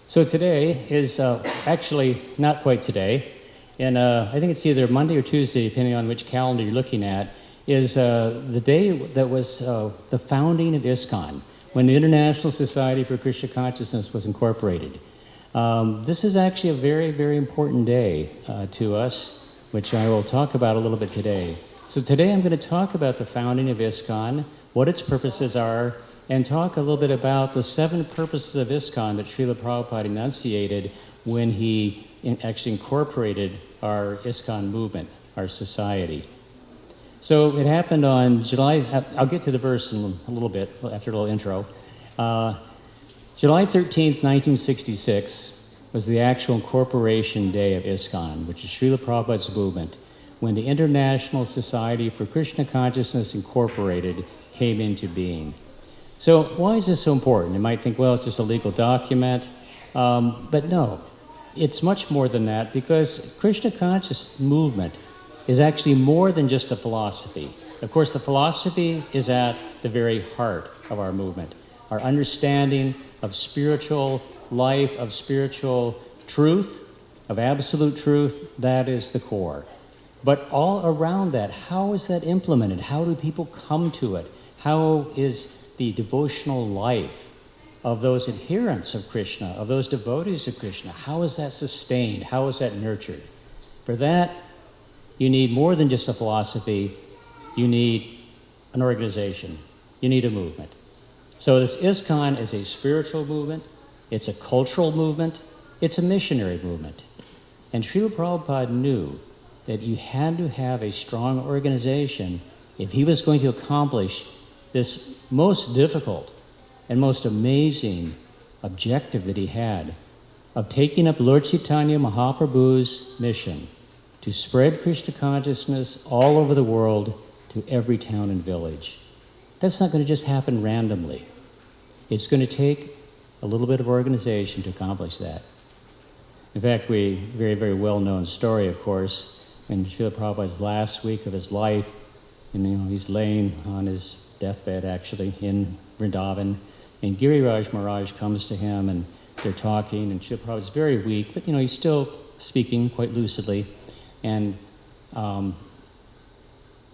So today is actually not quite today, and I think it's either Monday or Tuesday, depending on which calendar you're looking at, is the day that was the founding of Iskcon, when the International Society for Krishna Consciousness was incorporated. This is actually a very, very important day to us, which I will talk about a little bit today. So today I'm going to talk about the founding of Iskcon, what its purposes are, and talk a little bit about the 7 purposes of Iskcon that Srila Prabhupada enunciated when he actually incorporated our Iskcon movement, our society. So it happened on July, I'll get to the verse in a little bit, after a little intro. July 13th, 1966 was the actual incorporation day of Iskcon, which is Srila Prabhupada's movement, when the International Society for Krishna Consciousness Incorporated came into being. So why is this so important? You might think, well, it's just a legal document, but no, it's much more than that, because Krishna conscious movement is actually more than just a philosophy. Of course, the philosophy is at the very heart of our movement. Our understanding of spiritual life, of spiritual truth, of absolute truth, that is the core. But all around that, how is that implemented? How do people come to it? How is the devotional life of those adherents of Krishna, of those devotees of Krishna, how is that sustained? How is that nurtured? For that, you need more than just a philosophy. You need an organization. You need a movement. So this Iskcon is a spiritual movement. It's a cultural movement. It's a missionary movement. And Srila Prabhupada knew that you had to have a strong organization if he was going to accomplish this most difficult and most amazing objective that he had of taking up Lord Chaitanya Mahaprabhu's mission to spread Krishna consciousness all over the world to every town and village. That's not going to just happen randomly. It's going to take a little bit of organization to accomplish that. In fact, very, very well-known story, of course, in Srila Prabhupada's last week of his life, and he's laying on his deathbed, actually, in Vrindavan, and Giriraj Maharaj comes to him, and they're talking, and Srila Prabhupada's very weak, but he's still speaking quite lucidly, and Srila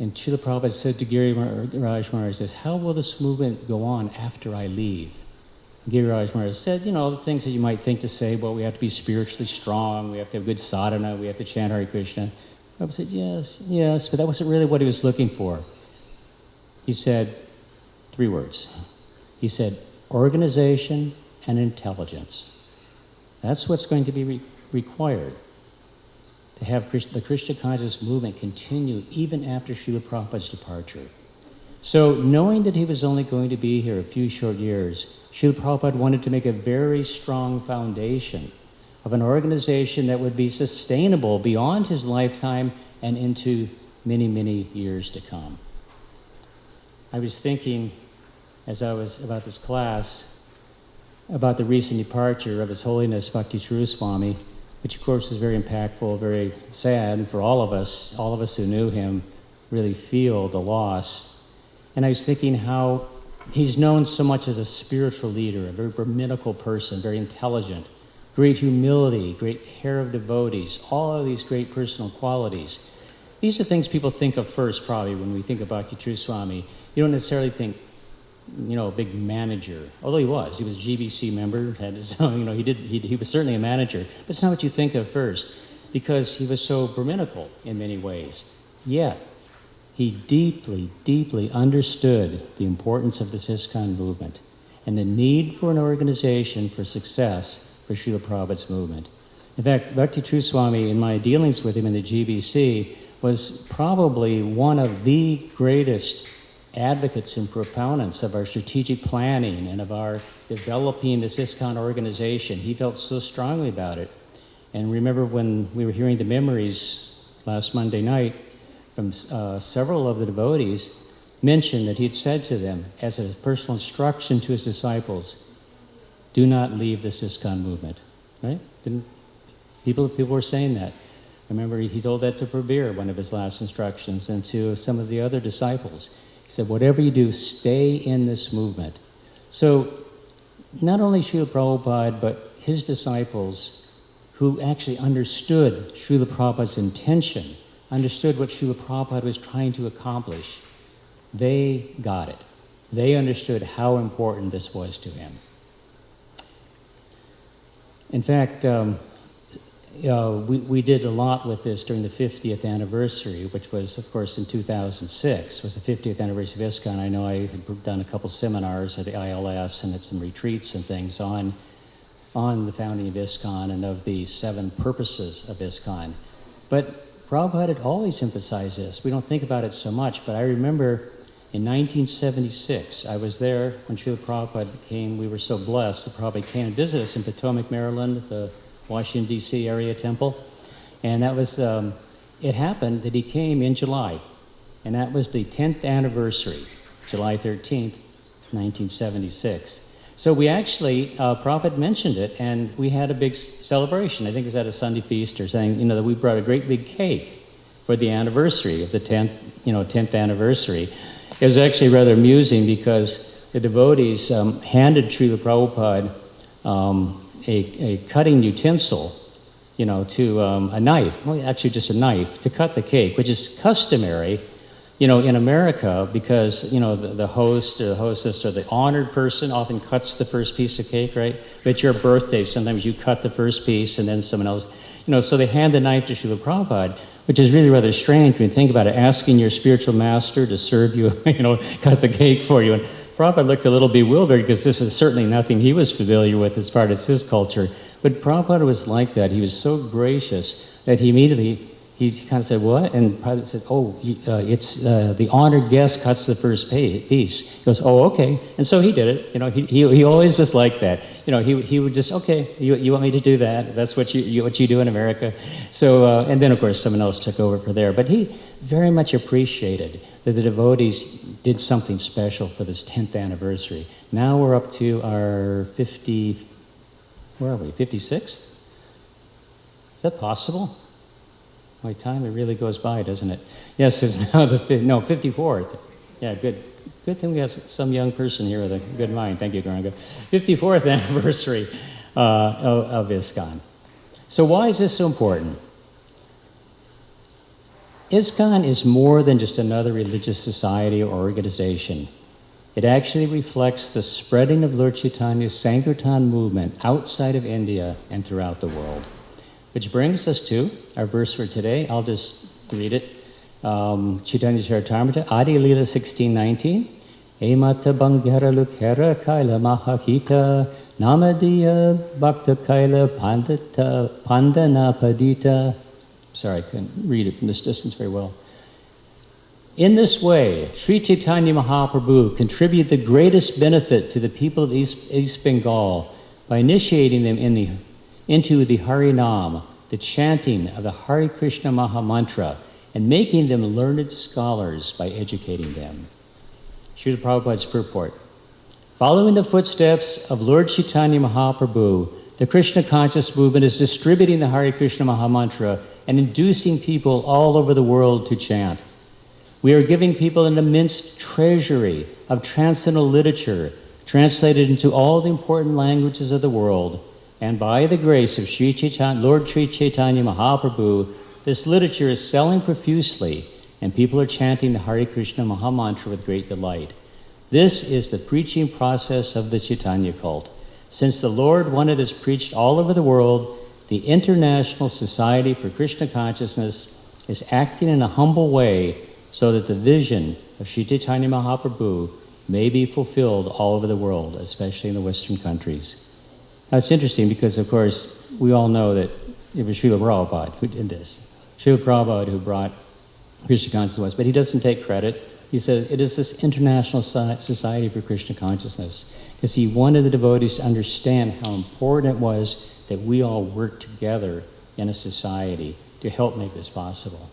Prabhupada said to Giriraj Maharaj, says, how will this movement go on after I leave? Giriraj Maharaj said, the things that you might think to say, well, we have to be spiritually strong, we have to have good sadhana, we have to chant Hare Krishna. Prabhupada said, yes, but that wasn't really what he was looking for. He said 3 words. He said, organization and intelligence. That's what's going to be required to have the Krishna conscious movement continue even after Srila Prabhupada's departure. So knowing that he was only going to be here a few short years, Srila Prabhupada wanted to make a very strong foundation of an organization that would be sustainable beyond his lifetime and into many, many years to come. I was thinking, as I was about this class, about the recent departure of His Holiness Bhakti Swami, which of course was very impactful, very sad for all of us who knew him really feel the loss. And I was thinking how he's known so much as a spiritual leader, a very Brahminical person, very intelligent, great humility, great care of devotees, all of these great personal qualities. These are things people think of first, probably, when we think of Bhakti Swami. You don't necessarily think, a big manager, although he was a GBC member, had his own, he was certainly a manager, but it's not what you think of first, because he was so Brahminical in many ways. Yet, he deeply, deeply understood the importance of this Iskcon movement and the need for an organization for success for Srila Prabhupada's movement. In fact, Bhakti Swami, in my dealings with him in the GBC, was probably one of the greatest advocates and proponents of our strategic planning and of our developing this Iskcon organization. He felt so strongly about it. And remember when we were hearing the memories last Monday night from several of the devotees mentioned that he had said to them as a personal instruction to his disciples, do not leave this Iskcon movement, right? People were saying that. I remember he told that to Prabir, one of his last instructions, and to some of the other disciples. He said, whatever you do, stay in this movement. So not only Srila Prabhupada, but his disciples who actually understood Srila Prabhupada's intention, understood what Srila Prabhupada was trying to accomplish, they got it. They understood how important this was to him. In fact, we did a lot with this during the 50th anniversary, which was, of course, in 2006, was the 50th anniversary of Iskcon. I know I had done a couple seminars at the ILS and at some retreats and things on the founding of Iskcon and of the 7 purposes of Iskcon. But Prabhupada had always emphasized this. We don't think about it so much, but I remember in 1976, I was there when Srila Prabhupada came. We were so blessed that Prabhupada came and visited us in Potomac, Maryland, the Washington, D.C. area temple. And that was, it happened that he came in July. And that was the 10th anniversary, July 13th, 1976. So we actually, Prabhupada mentioned it, and we had a big celebration. I think it was at a Sunday feast or something, that we brought a great big cake for the anniversary of the 10th anniversary. It was actually rather amusing because the devotees handed Srila Prabhupada a cutting utensil, to a knife, well, actually just a knife, to cut the cake, which is customary, in America, because, the host or the hostess or the honored person often cuts the first piece of cake, right? But at your birthday, sometimes you cut the first piece and then someone else, so they hand the knife to Srila Prabhupada, which is really rather strange when you think about it, asking your spiritual master to serve you, cut the cake for you. And Prabhupada looked a little bewildered because this was certainly nothing he was familiar with as part of his culture. But Prabhupada was like that. He was so gracious that he immediately, he kind of said, what? And Prabhupada said, it's the honored guest cuts the first piece. He goes, oh, okay. And so he did it. He always was like that. He would just, okay, you want me to do that? That's what you do in America. So, and then of course someone else took over for there. But he very much appreciated that the devotees did something special for this 10th anniversary. Now we're up to our 56th? Is that possible? My time, it really goes by, doesn't it? Yes, it's now the 54th. Yeah, good. Good thing we have some young person here with a good mind. Thank you, Garanga. 54th anniversary of Iskcon. So why is this so important? Iskcon is more than just another religious society or organization. It actually reflects the spreading of Lord Chaitanya's Sankirtan movement outside of India and throughout the world. Which brings us to our verse for today. I'll just read it. Chaitanya Charitamrita, Adi Lila 16:19. Emata Banghara Lukhera Kaila Mahakita Namadiya Bhakta Kaila Pandana Padita. Sorry, I couldn't read it from this distance very well. In this way, Sri Chaitanya Mahaprabhu contributed the greatest benefit to the people of East Bengal by initiating them into the Harinam, the chanting of the Hare Krishna Maha Mantra, and making them learned scholars by educating them. Srila Prabhupada's purport. Following the footsteps of Lord Chaitanya Mahaprabhu, the Krishna conscious movement is distributing the Hare Krishna Maha Mantra and inducing people all over the world to chant. We are giving people an immense treasury of transcendental literature translated into all the important languages of the world. And by the grace of Lord Sri Chaitanya Mahaprabhu, this literature is selling profusely, and people are chanting the Hare Krishna Maha Mantra with great delight. This is the preaching process of the Chaitanya cult. Since the Lord wanted us preached all over the world, the International Society for Krishna Consciousness is acting in a humble way so that the vision of Sri Chaitanya Mahaprabhu may be fulfilled all over the world, especially in the Western countries. Now it's interesting because, of course, we all know that it was Srila Prabhupada who did this. Srila Prabhupada who brought Krishna consciousness to us, but he doesn't take credit. He said it is this International Society for Krishna Consciousness, because he wanted the devotees to understand how important it was that we all work together in a society to help make this possible.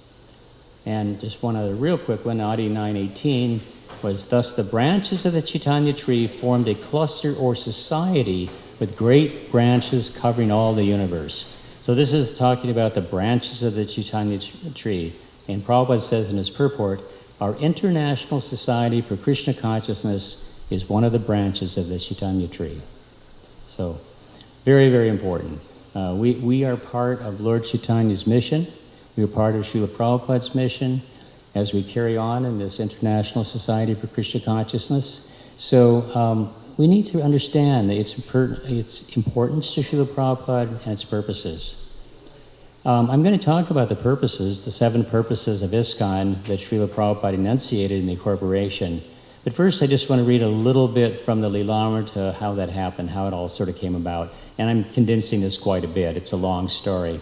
And just one other real quick one, Adi 9:18, was thus the branches of the Chaitanya tree formed a cluster or society with great branches covering all the universe. So this is talking about the branches of the Chaitanya tree. And Prabhupada says in his purport, our International Society for Krishna Consciousness is one of the branches of the Chaitanya tree. So Very, very important. We are part of Lord Chaitanya's mission. We are part of Srila Prabhupada's mission as we carry on in this International Society for Krishna Consciousness. So we need to understand its importance to Srila Prabhupada and its purposes. I'm going to talk about the purposes, the 7 purposes of Iskcon that Srila Prabhupada enunciated in the incorporation. But first, I just want to read a little bit from the Lilamrita, how that happened, how it all sort of came about. And I'm condensing this quite a bit. It's a long story.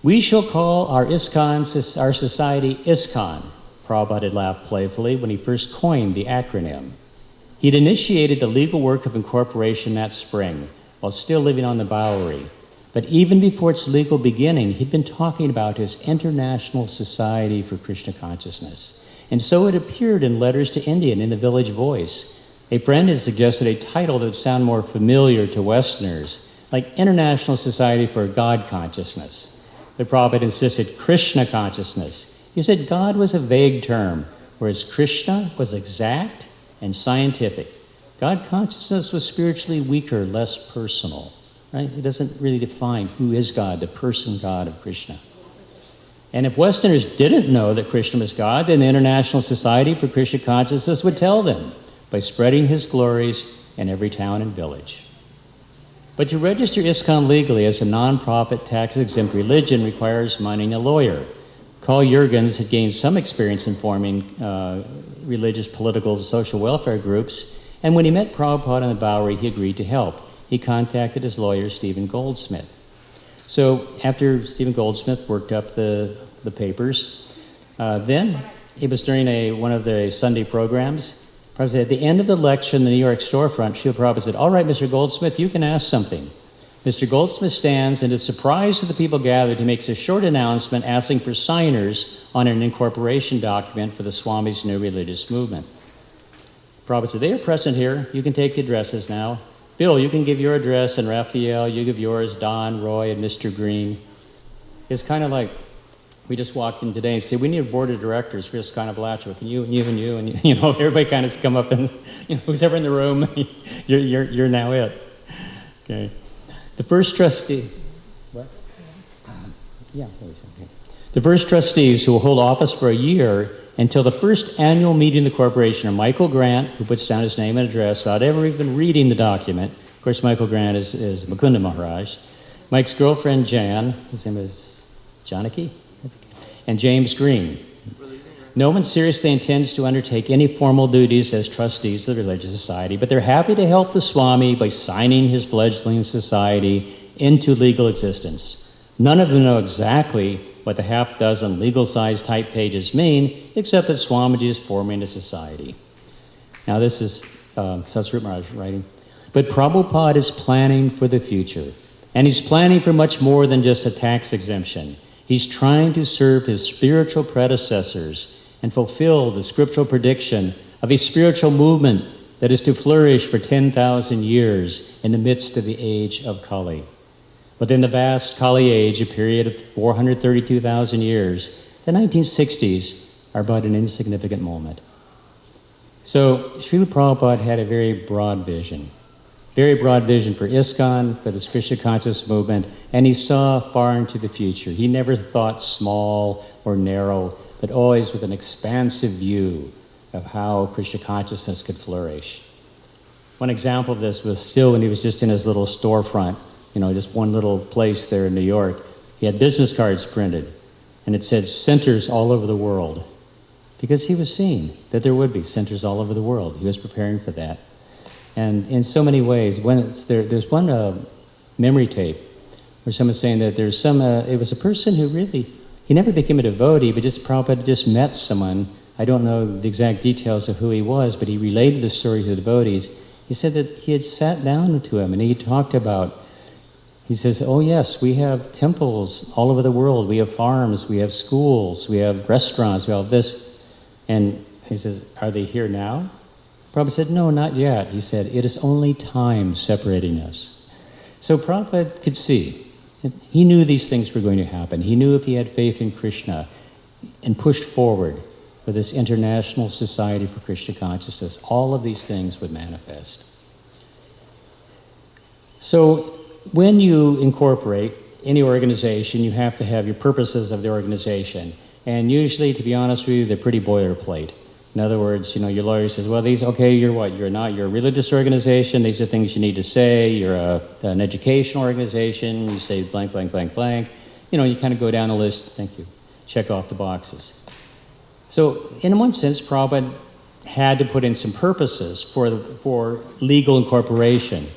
We shall call our Iskcon, our society, Iskcon. Prabhupada had laughed playfully when he first coined the acronym. He'd initiated the legal work of incorporation that spring, while still living on the Bowery. But even before its legal beginning, he'd been talking about his International Society for Krishna Consciousness. And so it appeared in letters to India and in the Village Voice. A friend had suggested a title that would sound more familiar to Westerners, like International Society for God Consciousness. The Prabhupada insisted Krishna consciousness. He said God was a vague term, whereas Krishna was exact and scientific. God consciousness was spiritually weaker, less personal. Right? It doesn't really define who is God, the person God of Krishna. And if Westerners didn't know that Krishna was God, then the International Society for Krishna Consciousness would tell them by spreading his glories in every town and village. But to register Iskcon legally as a non-profit, tax-exempt religion requires money and a lawyer. Carl Jurgens had gained some experience in forming religious, political, and social welfare groups, and when he met Prabhupada in the Bowery, he agreed to help. He contacted his lawyer, Stephen Goldsmith. So after Stephen Goldsmith worked up the papers, then it was during one of the Sunday programs. Prabhupada said, at the end of the lecture in the New York storefront, Srila Prabhupada said, all right, Mr. Goldsmith, you can ask something. Mr. Goldsmith stands, and to the surprise of the people gathered, he makes a short announcement asking for signers on an incorporation document for the Swami's new religious movement. Prabhupada said, they are present here. You can take the addresses now. Bill, you can give your address, and Raphael, you give yours, Don, Roy, and Mr. Green. It's kind of like we just walked in today and said, we need a board of directors for Iskcon Blatchwood. Can you and you and you and you know, everybody kind of come up and, you know, who's ever in the room, you're now it. Okay. The first trustee, what? The first trustees who will hold office for a year until the first annual meeting of the corporation are Michael Grant, who puts down his name and address without ever even reading the document. Of course, Michael Grant is Mukunda Maharaj. Mike's girlfriend, Jan, his name is Janaki, and James Green. No one seriously intends to undertake any formal duties as trustees of the religious society, but they're happy to help the Swami by signing his fledgling society into legal existence. None of them know exactly what the half-dozen legal-sized type pages mean, except that Swamiji is forming a society. Now this is Satsrup Maharaj writing. But Prabhupada is planning for the future, and he's planning for much more than just a tax exemption. He's trying to serve his spiritual predecessors and fulfill the scriptural prediction of a spiritual movement that is to flourish for 10,000 years in the midst of the age of Kali. Within the vast Kali age, a period of 432,000 years, the 1960s are but an insignificant moment. So Srila Prabhupada had a very broad vision for Iskcon, for this Krishna conscious movement, and he saw far into the future. He never thought small or narrow, but always with an expansive view of how Krishna consciousness could flourish. One example of this was still when he was just in his little storefront, you know, just one little place there in New York. He had business cards printed, and it said centers all over the world, because he was seeing that there would be centers all over the world. He was preparing for that. And in so many ways, there's one memory tape where someone's saying that there's it was a person who really, he never became a devotee, but just Prabhupada just met someone. I don't know the exact details of who he was, but he related the story to the devotees. He said that he had sat down to him and he talked about, he says, oh yes, we have temples all over the world. We have farms, we have schools, we have restaurants, we have this. And he says, are they here now? Prabhupada said, no, not yet. He said, it is only time separating us. So Prabhupada could see. He knew these things were going to happen. He knew if he had faith in Krishna and pushed forward for this International Society for Krishna Consciousness, all of these things would manifest. So when you incorporate any organization, you have to have your purposes of the organization. And usually, to be honest with you, they're pretty boilerplate. In other words, your lawyer says, well, you're what? You're a religious organization. These are things you need to say. You're an educational organization. You say blank, blank, blank, blank. You kind of go down the list. Thank you. Check off the boxes. So in one sense, Prabhupada had to put in some purposes for legal incorporation.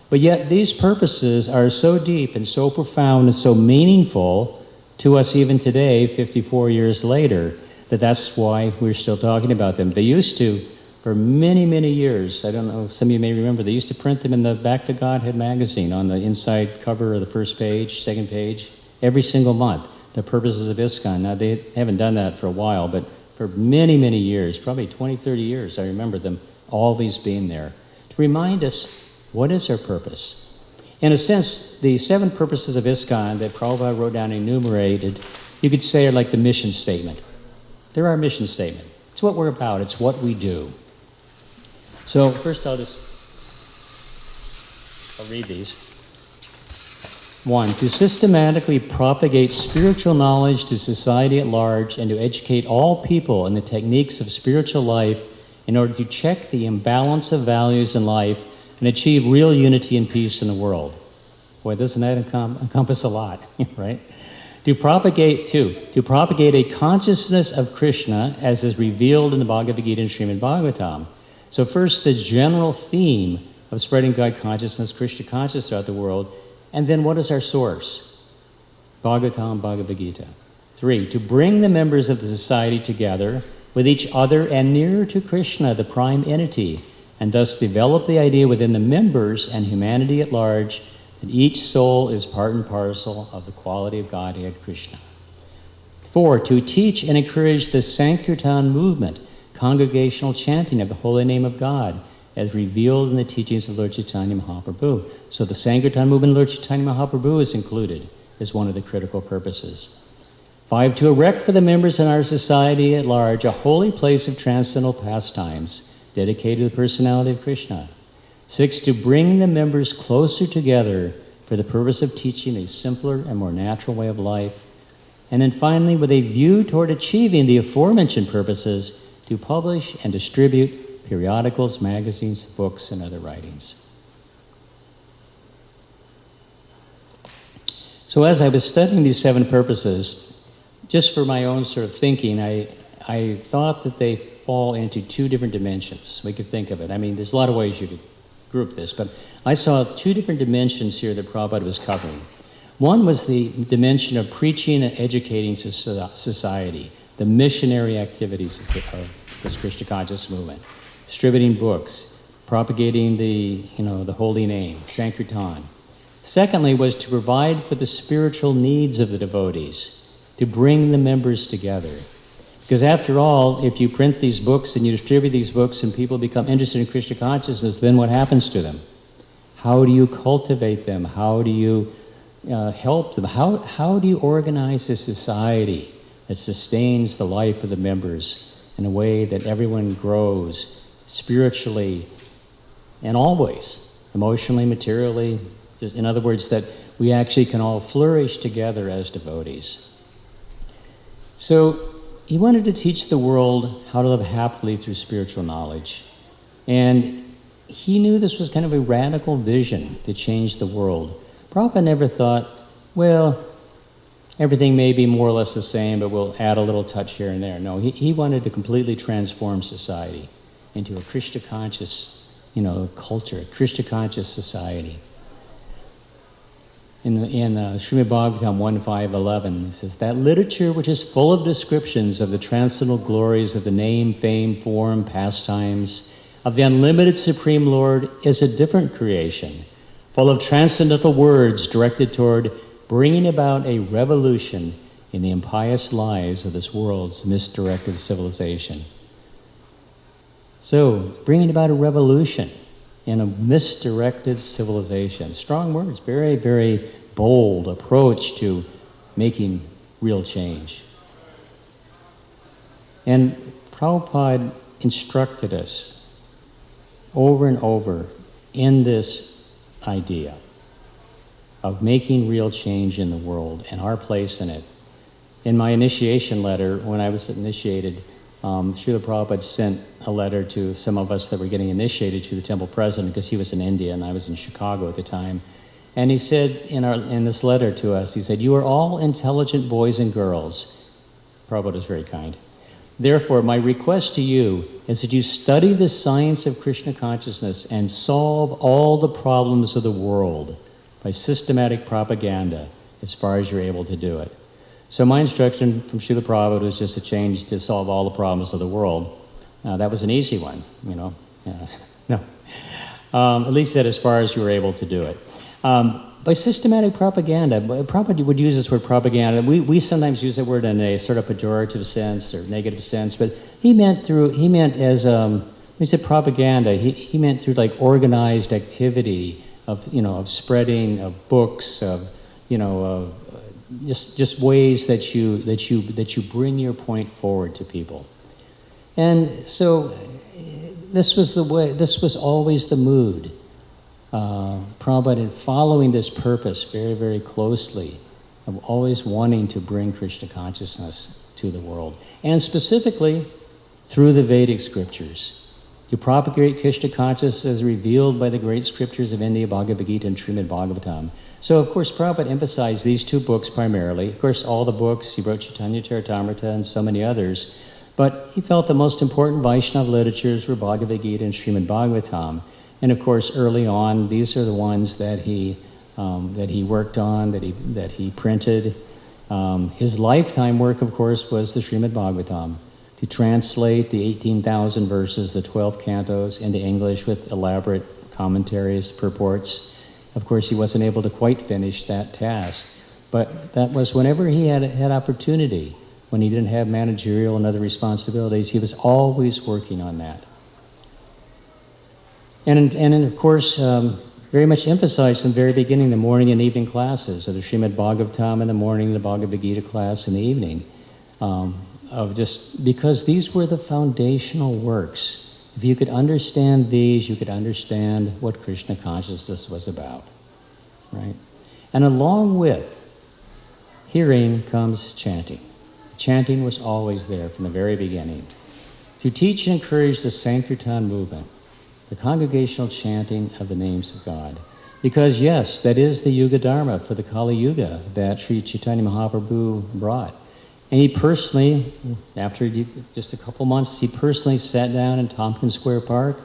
But yet these purposes are so deep and so profound and so meaningful to us even today, 54 years later, that's why we're still talking about them. They used to, for many, many years, I don't know, some of you may remember, they used to print them in the Back to Godhead magazine on the inside cover or the first page, second page, every single month, the purposes of Iskcon. Now, they haven't done that for a while, but for many, many years, probably 20, 30 years, I remember them always being there to remind us, what is our purpose? In a sense, the 7 purposes of Iskcon that Prabhupada wrote down and enumerated, you could say are like the mission statement. They're our mission statement. It's what we're about. It's what we do. So first I'll read these. 1, to systematically propagate spiritual knowledge to society at large and to educate all people in the techniques of spiritual life in order to check the imbalance of values in life and achieve real unity and peace in the world. Boy, doesn't that encompass a lot, right? To propagate a consciousness of Krishna as is revealed in the Bhagavad Gita and Srimad Bhagavatam. So first, the general theme of spreading God consciousness, Krishna consciousness throughout the world, and then what is our source? Bhagavatam, Bhagavad Gita. 3, to bring the members of the society together with each other and nearer to Krishna, the prime entity, and thus develop the idea within the members and humanity at large that each soul is part and parcel of the quality of Godhead Krishna. 4, to teach and encourage the Sankirtan movement, congregational chanting of the holy name of God, as revealed in the teachings of Lord Chaitanya Mahaprabhu. So the Sankirtan movement of Lord Chaitanya Mahaprabhu is included as one of the critical purposes. 5, to erect for the members in our society at large a holy place of transcendental pastimes dedicated to the personality of Krishna. 6, to bring the members closer together for the purpose of teaching a simpler and more natural way of life. And then finally, with a view toward achieving the aforementioned purposes, to publish and distribute periodicals, magazines, books, and other writings. So as I was studying these 7 purposes, just for my own sort of thinking, I thought that they fall into 2 different dimensions. We could think of it. I mean, there's a lot of ways you could group this, but I saw 2 different dimensions here that Prabhupada was covering. One was the dimension of preaching and educating society, the missionary activities of this Krishna conscious movement, distributing books, propagating the holy name, Sankirtan. Secondly was to provide for the spiritual needs of the devotees, to bring the members together. Because after all, if you print these books and you distribute these books and people become interested in Krishna consciousness, then what happens to them? How do you cultivate them? How do you help them? How do you organize a society that sustains the life of the members in a way that everyone grows spiritually and always, emotionally, materially? In other words, that we actually can all flourish together as devotees. So he wanted to teach the world how to live happily through spiritual knowledge. And he knew this was kind of a radical vision to change the world. Prabhupada never thought, well, everything may be more or less the same, but we'll add a little touch here and there. No, he wanted to completely transform society into a Krishna conscious, culture, a Krishna conscious society. In Srimad Bhagavatam 1.5.11, it says, that literature which is full of descriptions of the transcendental glories of the name, fame, form, pastimes of the unlimited Supreme Lord is a different creation, full of transcendental words directed toward bringing about a revolution in the impious lives of this world's misdirected civilization. So, bringing about a revolution in a misdirected civilization. Strong words, very, very bold approach to making real change. And Prabhupada instructed us over and over in this idea. of making real change in the world and our place in it. In my initiation letter, when I was initiated, Srila Prabhupada sent a letter to some of us that were getting initiated to the temple president, because he was in India and I was in Chicago at the time. And he said in this letter to us, he said, "You are all intelligent boys and girls." Prabhupada was very kind. "Therefore, my request to you is that you study the science of Krishna consciousness and solve all the problems of the world by systematic propaganda as far as you're able to do it." So my instruction from Srila Prabhupada was just to change to solve all the problems of the world. That was an easy one, you know. No. At least that as far as you were able to do it. By systematic propaganda, Prabhupada would use this word propaganda. We sometimes use that word in a sort of pejorative sense or negative sense, but he meant as, when he said propaganda, he meant through like organized activity of spreading of books, of just ways that you bring your point forward to people. And so this was always the mood. Prabhupada, in following this purpose very, very closely, of always wanting to bring Krishna consciousness to the world, and specifically through the Vedic scriptures, to propagate Krishna consciousness as revealed by the great scriptures of India, Bhagavad Gita, and Srimad Bhagavatam. So, of course, Prabhupada emphasized these two books primarily. Of course, all the books, he wrote Chaitanya Charitamrita and so many others, but he felt the most important Vaishnava literatures were Bhagavad Gita and Srimad Bhagavatam. And of course, early on, these are the ones that he worked on, that he printed. His lifetime work, of course, was the Srimad Bhagavatam, to translate the 18,000 verses, the 12 cantos, into English with elaborate commentaries, purports. Of course, he wasn't able to quite finish that task, but that was whenever he had opportunity, when he didn't have managerial and other responsibilities, he was always working on that. And of course, very much emphasized from the very beginning the morning and evening classes of the Srimad Bhagavatam in the morning, the Bhagavad Gita class in the evening, because these were the foundational works. If you could understand these, you could understand what Krishna consciousness was about, right? And along with hearing comes chanting. Chanting was always there from the very beginning. To teach and encourage the Sankirtan movement, the congregational chanting of the names of God. Because yes, that is the Yuga Dharma for the Kali Yuga that Sri Chaitanya Mahaprabhu brought. And he personally, after just a couple months, he personally sat down in Tompkins Square Park,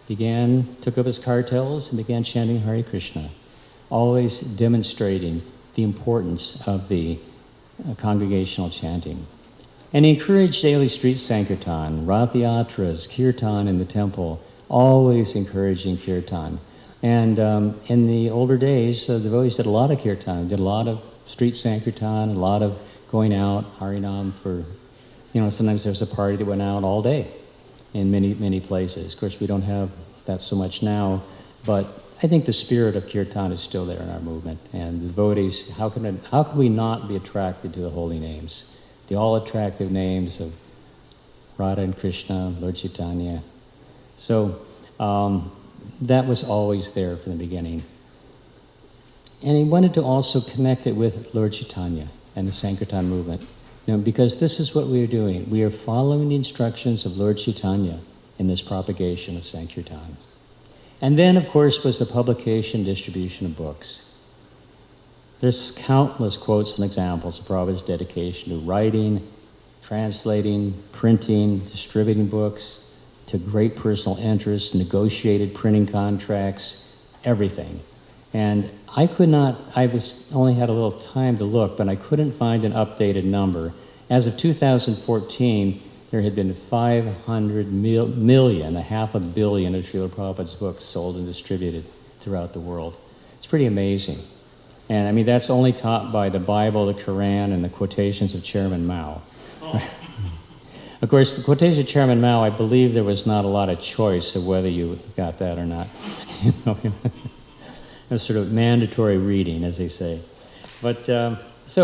took up his cartels and began chanting Hare Krishna, always demonstrating the importance of the congregational chanting. And he encouraged daily street Sankirtan, Rath Yatras, Kirtan in the temple, always encouraging Kirtan. And in the older days, the devotees did a lot of Kirtan, did a lot of street Sankirtan, a lot of going out, Harinam for, sometimes there's a party that went out all day in many, many places. Of course, we don't have that so much now, but I think the spirit of Kirtan is still there in our movement. And the devotees, how can we not be attracted to the holy names? The all-attractive names of Radha and Krishna, Lord Chaitanya. So that was always there from the beginning. And he wanted to also connect it with Lord Chaitanya and the Sankirtan movement, because this is what we are doing. We are following the instructions of Lord Chaitanya in this propagation of Sankirtan. And then, of course, was the publication and distribution of books. There's countless quotes and examples of Prabhupada's dedication to writing, translating, printing, distributing books, to great personal interest, negotiated printing contracts, everything. And I only had a little time to look, but I couldn't find an updated number. As of 2014, there had been 500 million, 500 million of Srila Prabhupada's books sold and distributed throughout the world. It's pretty amazing. And I mean, that's only taught by the Bible, the Quran, and the quotations of Chairman Mao. Of course, the quotation of Chairman Mao, I believe there was not a lot of choice of whether you got that or not. A sort of mandatory reading, as they say. But it's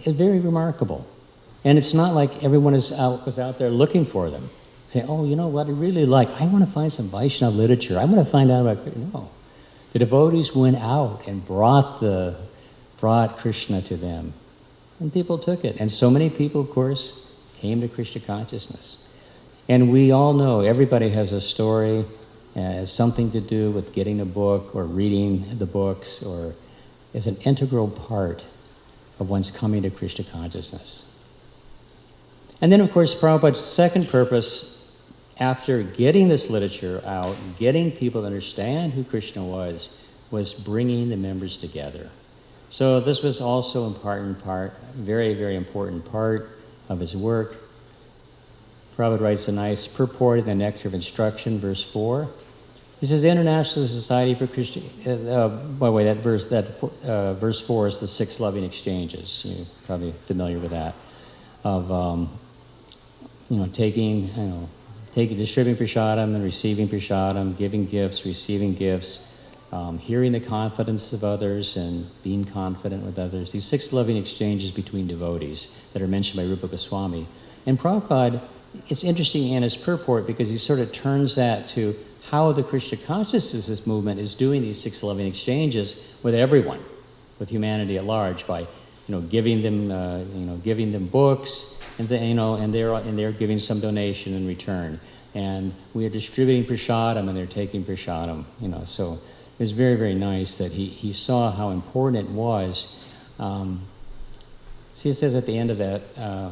very remarkable. And it's not like everyone was out there looking for them. Say, oh, you know what I really like? I want to find some Vaishnava literature. I want to find out about... No. The devotees went out and brought Krishna to them. And people took it. And so many people, of course, came to Krishna consciousness. And we all know, everybody has a story, has something to do with getting a book or reading the books, or is an integral part of one's coming to Krishna consciousness. And then, of course, Prabhupada's second purpose, after getting this literature out, getting people to understand who Krishna was bringing the members together. So this was also very, very important part of his work. Prabhupada writes a nice purport in the Nectar of Instruction, verse 4. He says, the International Society for Krishna, by the way, verse 4 is the 6 loving exchanges. You're probably familiar with that, of distributing prasadam and receiving prasadam, giving gifts, receiving gifts, hearing the confidence of others and being confident with others. These 6 loving exchanges between devotees that are mentioned by Rupa Goswami. And Prabhupada, it's interesting in his purport because he sort of turns that to how the Krishna consciousness movement is doing these 6 loving exchanges with everyone, with humanity at large, by giving them books, and they're giving some donation in return, and we are distributing prasadam and they're taking prasadam. So it was very, very nice that he saw how important it was. See, it says at the end of that,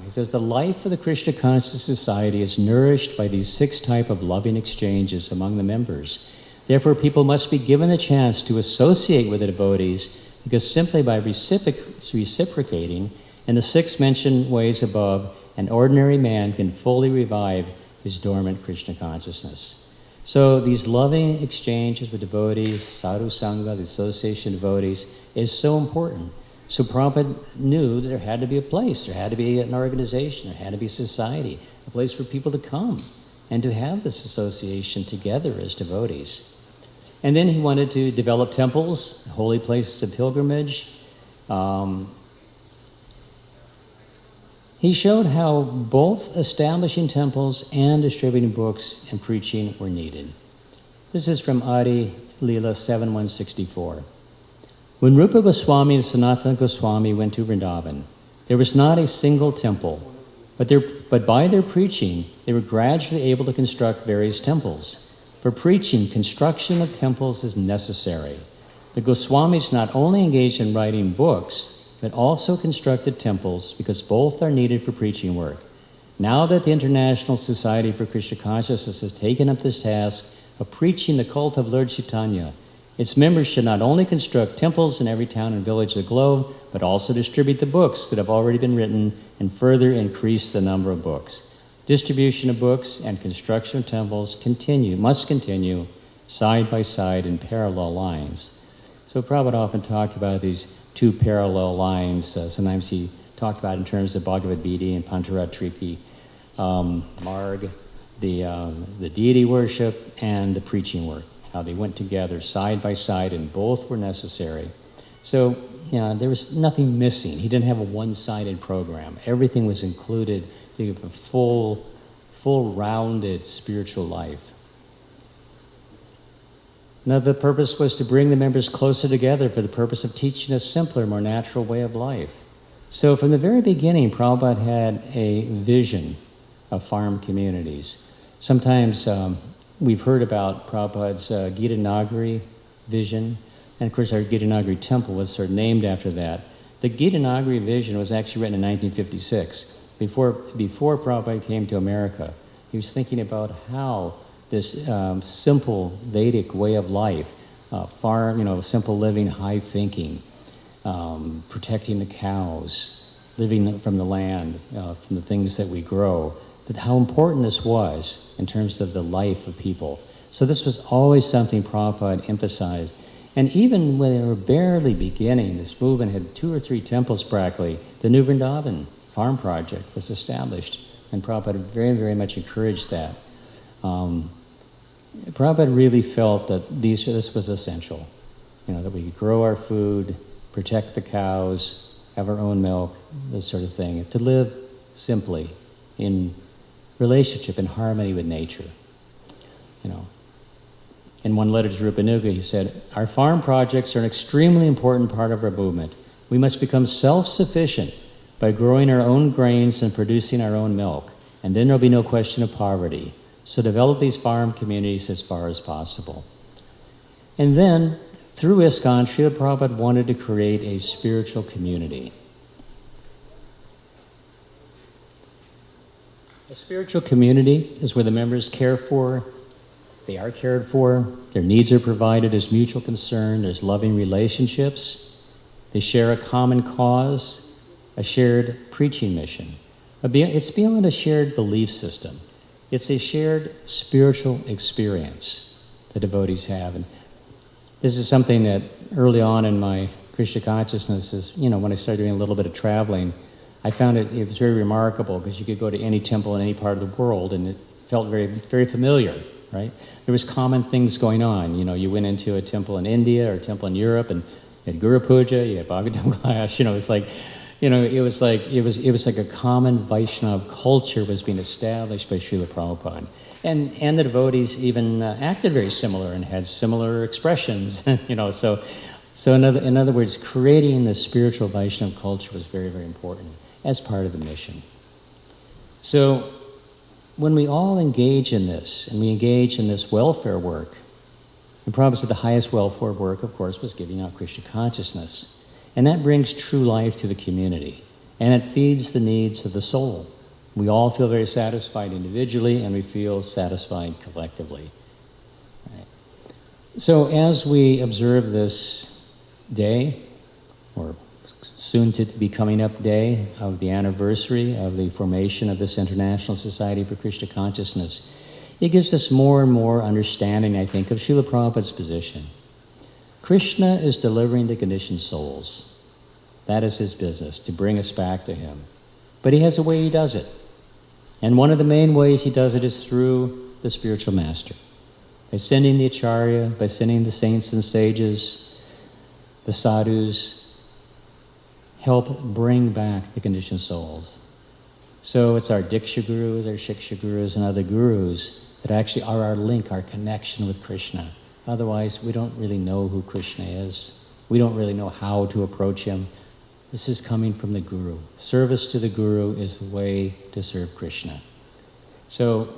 he says, the life of the Krishna conscious society is nourished by these 6 types of loving exchanges among the members. Therefore, people must be given a chance to associate with the devotees, because simply by reciprocating in the 6 mentioned ways above, an ordinary man can fully revive his dormant Krishna consciousness. So these loving exchanges with devotees, sadhu sangha, the association of devotees, is so important. So Prabhupada knew that there had to be a place, there had to be an organization, there had to be a society, a place for people to come and to have this association together as devotees. And then he wanted to develop temples, holy places of pilgrimage. He showed how both establishing temples and distributing books and preaching were needed. This is from Adi Leela 7.164. When Rupa Goswami and Sanatana Goswami went to Vrindavan, there was not a single temple, but by their preaching, they were gradually able to construct various temples. For preaching, construction of temples is necessary. The Goswamis not only engaged in writing books, but also constructed temples, because both are needed for preaching work. Now that the International Society for Krishna Consciousness has taken up this task of preaching the cult of Lord Chaitanya, its members should not only construct temples in every town and village of the globe, but also distribute the books that have already been written and further increase the number of books. Distribution of books and construction of temples must continue side by side in parallel lines. So Prabhupada often talked about these 2 parallel lines. Sometimes he talked about in terms of Bhagavad Gita and Pancharatriki Marg, the deity worship and the preaching work, how they went together side by side and both were necessary. So there was nothing missing. He didn't have a one-sided program. Everything was included to give a full rounded spiritual life. Another purpose was to bring the members closer together for the purpose of teaching a simpler, more natural way of life. So from the very beginning, Prabhupada had a vision of farm communities. Sometimes we've heard about Prabhupada's Gita Nagari vision, and of course our Gita Nagari temple was sort of named after that. The Gita Nagari vision was actually written in 1956, before Prabhupada came to America. He was thinking about how this simple Vedic way of life, simple living, high thinking, protecting the cows, living from the land, from the things that we grow, that how important this was in terms of the life of people. So this was always something Prabhupada emphasized. And even when they were barely beginning, this movement had 2 or 3 temples practically. The New Vrindavan farm project was established, and Prabhupada very, very much encouraged that. Prabhupada really felt that this was essential, that we could grow our food, protect the cows, have our own milk, this sort of thing, to live simply in relationship, in harmony with nature. In one letter to Rupanuga, he said, "Our farm projects are an extremely important part of our movement. We must become self-sufficient by growing our own grains and producing our own milk, and then there'll be no question of poverty. So develop these farm communities as far as possible." And then, through Iskcon, Srila Prabhupada wanted to create a spiritual community. A spiritual community is where the members care for, they are cared for, their needs are provided, there's mutual concern, there's loving relationships, they share a common cause, a shared preaching mission. It's beyond a shared belief system. It's a shared spiritual experience the devotees have. And this is something that early on in my Krishna consciousness is, when I started doing a little bit of traveling, I found it was very remarkable because you could go to any temple in any part of the world and it felt very, very familiar, right? There was common things going on. You went into a temple in India or a temple in Europe and you had Guru Puja, you had Bhagavatam class, it's like, it was like a common Vaishnava culture was being established by Srila Prabhupada. And the devotees even acted very similar and had similar expressions, So in other words, creating the spiritual Vaishnava culture was very, very important as part of the mission. So when we all engage in this, and we engage in this welfare work, and Prabhupada said the highest welfare work, of course, was giving out Krishna consciousness. And that brings true life to the community. And it feeds the needs of the soul. We all feel very satisfied individually, and we feel satisfied collectively. Right. So as we observe this day, or soon to be coming up day of the anniversary of the formation of this International Society for Krishna Consciousness, it gives us more and more understanding, I think, of Srila Prabhupada's position. Krishna is delivering the conditioned souls. That is his business, to bring us back to him. But he has a way he does it. And one of the main ways he does it is through the spiritual master. By sending the acharya, by sending the saints and sages, the sadhus, help bring back the conditioned souls. So it's our Diksha Gurus, our Shiksha Gurus, and other gurus that actually are our link, our connection with Krishna. Otherwise, we don't really know who Krishna is. We don't really know how to approach him. This is coming from the Guru. Service to the Guru is the way to serve Krishna. So,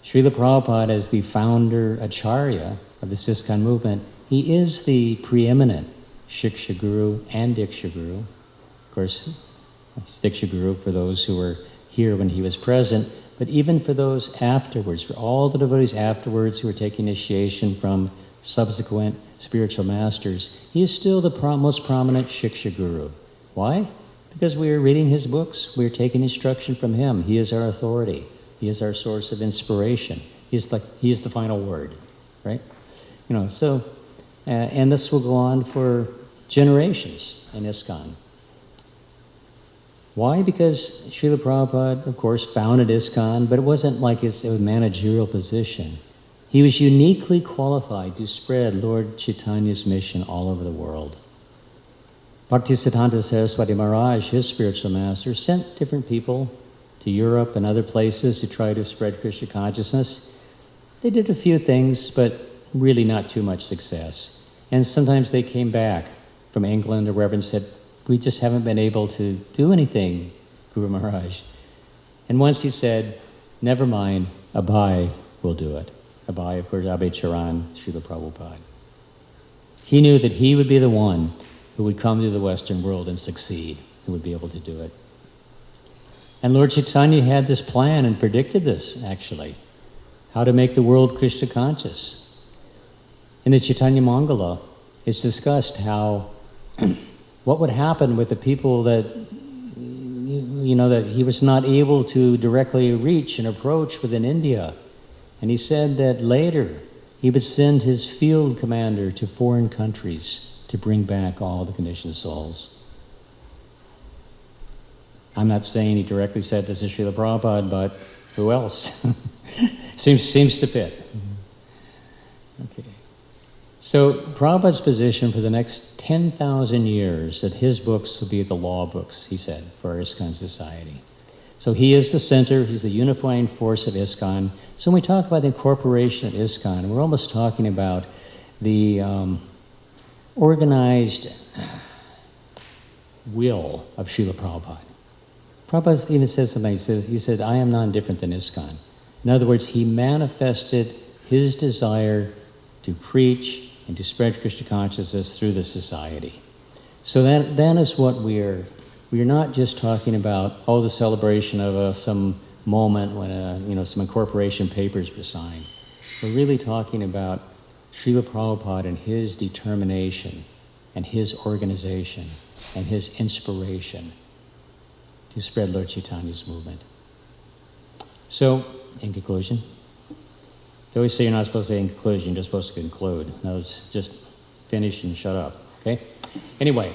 Srila Prabhupada, as the founder Acharya of the Iskcon movement, he is the preeminent Shiksha Guru and Diksha Guru. Of course, Diksha Guru for those who were here when he was present, but even for those afterwards, for all the devotees afterwards who were taking initiation from subsequent spiritual masters, he is still the most prominent Shiksha Guru. Why? Because we are reading his books, we are taking instruction from him. He is our authority. He is our source of inspiration. He is the final word, right? And this will go on for generations in Iskcon. Why? Because Srila Prabhupada, of course, founded Iskcon, but it wasn't like it's a managerial position. He was uniquely qualified to spread Lord Chaitanya's mission all over the world. Bhaktisiddhanta Saraswati Maharaj, his spiritual master, sent different people to Europe and other places to try to spread Krishna consciousness. They did a few things, but really not too much success. And sometimes they came back from England or wherever and said, "We just haven't been able to do anything, Guru Maharaj." And once he said, "Never mind, Abhay will do it." Abhay, of course, Abhay Charan, Srila Prabhupada. He knew that he would be the one who would come to the Western world and succeed, who would be able to do it. And Lord Chaitanya had this plan and predicted this, actually, how to make the world Krishna conscious. In the Chaitanya Mangala, it's discussed how what would happen with the people that that he was not able to directly reach and approach within India. And he said that later he would send his field commander to foreign countries to bring back all the conditioned souls. I'm not saying he directly said this is Srila Prabhupada, but who else? seems to fit. Okay. So Prabhupada's position for the next 10,000 years that his books will be the law books, he said, for our Iskcon society. So he is the center, he's the unifying force of Iskcon. So when we talk about the incorporation of Iskcon, we're almost talking about the organized will of Srila Prabhupada. Prabhupada even said something, he said, I am not different than Iskcon. In other words, he manifested his desire to preach and to spread Krishna consciousness through the society. So that is what we're not just talking about, the celebration of some moment when some incorporation papers were signed. We're really talking about Srila Prabhupada and his determination and his organization and his inspiration to spread Lord Chaitanya's movement. So, in conclusion, they always say you're not supposed to say in conclusion, you're just supposed to conclude. No, it's just finish and shut up, okay? Anyway,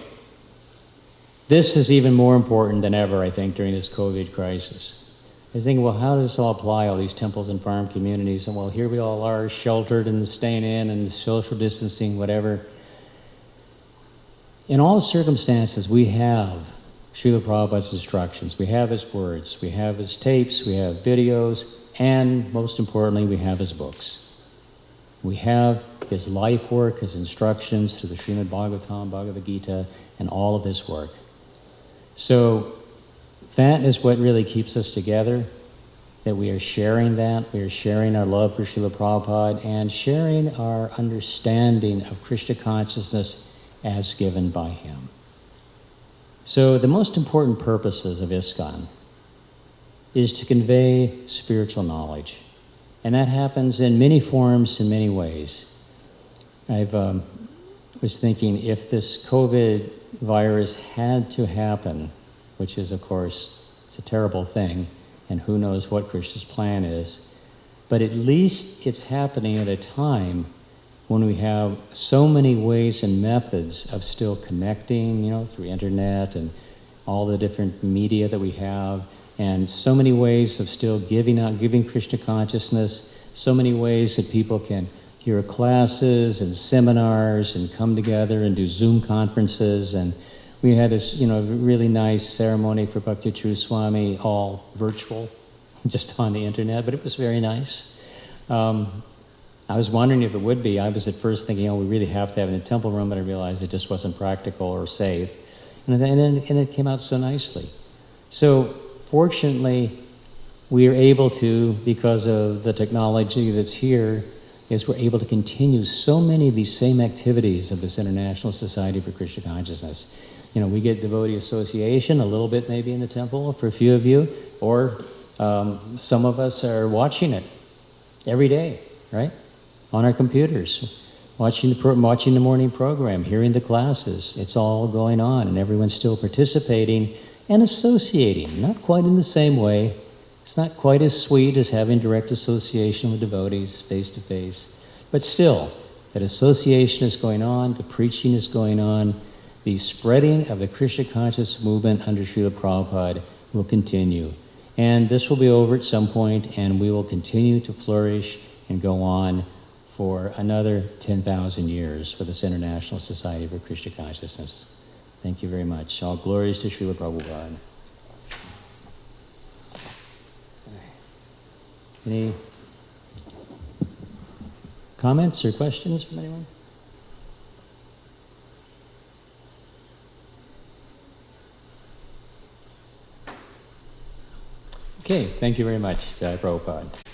this is even more important than ever, I think, during this COVID crisis. I was thinking, well, how does this all apply, all these temples and farm communities? And well, here we all are, sheltered and staying in and social distancing, whatever. In all circumstances, we have Srila Prabhupada's instructions. We have his words. We have his tapes. We have videos. And most importantly, we have his books. We have his life work, his instructions through the Srimad Bhagavatam, Bhagavad Gita, and all of his work. So that is what really keeps us together, that we are sharing that. We are sharing our love for Srila Prabhupada and sharing our understanding of Krishna consciousness as given by him. So the most important purposes of Iskcon is to convey spiritual knowledge. And that happens in many forms, in many ways. I was thinking, if this COVID virus had to happen, which is, of course, it's a terrible thing, and who knows what Krishna's plan is, but at least it's happening at a time when we have so many ways and methods of still connecting, through internet and all the different media that we have, and so many ways of still giving Krishna consciousness, so many ways that people can hear classes and seminars and come together and do Zoom conferences. And we had this, really nice ceremony for Bhakti True Swami, all virtual, just on the internet, but it was very nice. I was wondering if it would be. I was at first thinking, we really have to have it in the temple room, but I realized it just wasn't practical or safe. And it came out so nicely. So fortunately, we are able to, because of the technology that's here, we're able to continue so many of these same activities of this International Society for Krishna Consciousness. We get devotee association, a little bit maybe in the temple for a few of you, or some of us are watching it every day, right? On our computers, watching the morning program, hearing the classes. It's all going on, and everyone's still participating and associating. Not quite in the same way. It's not quite as sweet as having direct association with devotees face to face, but still, that association is going on, the preaching is going on, the spreading of the Krishna conscious movement under Srila Prabhupada will continue. And this will be over at some point, and we will continue to flourish and go on for another 10,000 years for this International Society for Krishna Consciousness. Thank you very much. All glories to Srila Prabhupada. Any comments or questions from anyone? Okay, thank you very much, Jai Prabhupada.